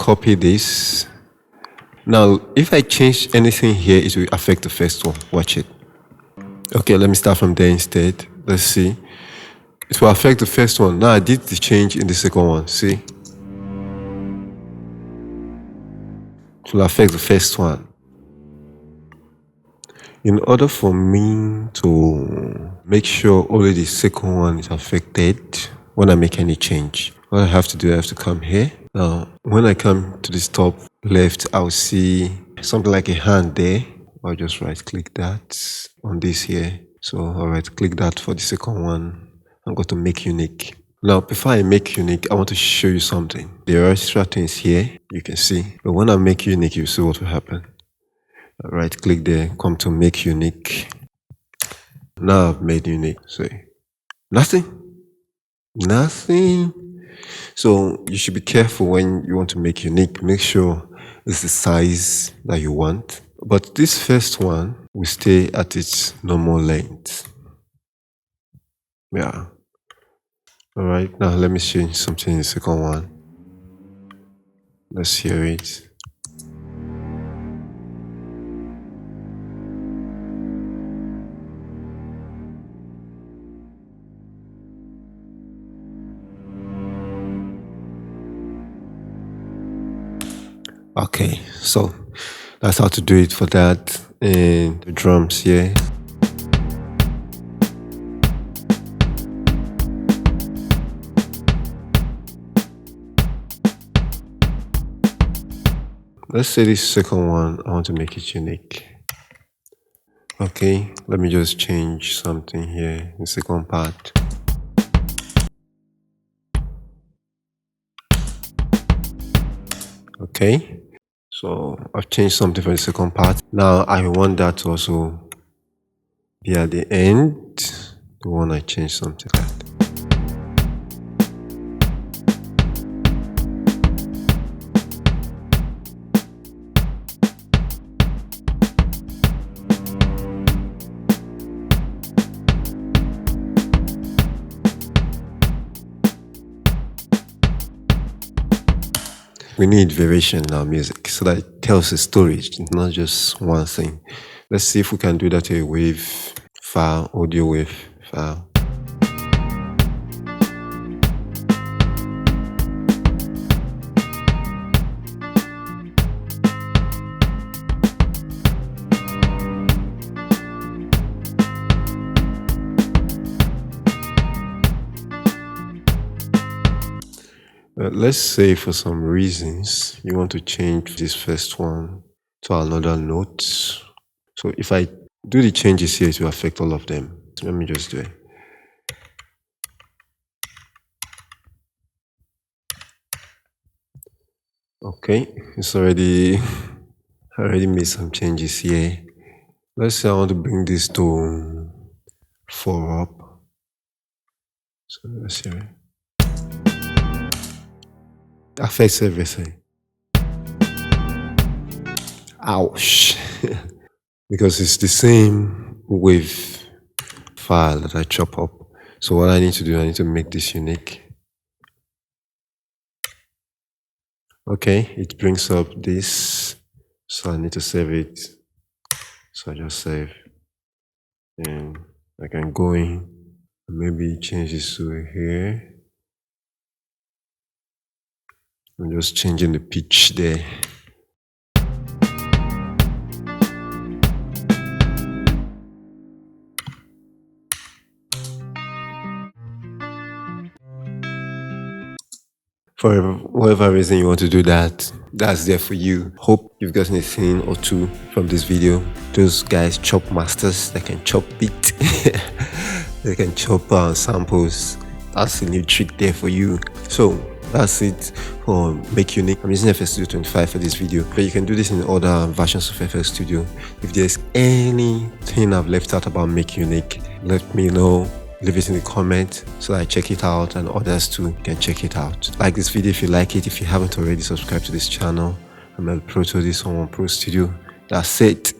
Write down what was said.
copy this. Now, if I change anything here, it will affect the first one. Watch it. Okay, let me start from there instead. Let's see. It will affect the first one. Now I did the change in the second one. See? It will affect the first one. In order for me to make sure only the second one is affected when I make any change, what I have to do, I have to come here. Now, when I come to this top left, I'll see something like a hand there. I'll just right click that on this here. So I'll right click that for the second one. I'm going to make unique. Now, before I make unique, I want to show you something. There are extra things here you can see. But when I make unique, you see what will happen. Right click there, come to make unique. Now I've made unique. So nothing. So you should be careful when you want to make unique. Make sure it's the size that you want. But this first one will stay at its normal length. Yeah. Alright, now let me change something in the second one. Let's hear it. Okay, so that's how to do it for that. And the drums here. Let's say this second one, I want to make it unique. Okay, let me just change something here in the second part. Okay, so I've changed something for the second part. Now I want that to also be at the end, the one I changed something like that. We need variation in our music so that it tells a story, it's not just one thing. Let's see if we can do that to a wave file, audio wave file. Let's say for some reasons you want to change this first one to another note. So if I do the changes here, it will affect all of them. So let me just do it. Okay, it's already made some changes here. Let's say I want to bring this to 4 up. So let's see. Affects everything. Ouch. Because it's the same wave file that I chop up. So what I need to do, I need to make this unique. Okay, it brings up this. So I need to save it. So I just save. And I can go in and maybe change this to here. I'm just changing the pitch there. For whatever reason you want to do that, that's there for you. Hope you've gotten a thing or two from this video. Those guys chop masters, they can chop beat. They can chop samples. That's a new trick there for you. So that's it for Make Unique. I'm using FL Studio 25 for this video, but you can do this in other versions of FL Studio. If there's anything I've left out about Make Unique, let me know. Leave it in the comment so that I check it out and others too can check it out. Like this video if you like it. If you haven't already, subscribe to this channel. I'm El Pro to this on Pro Studio. That's it.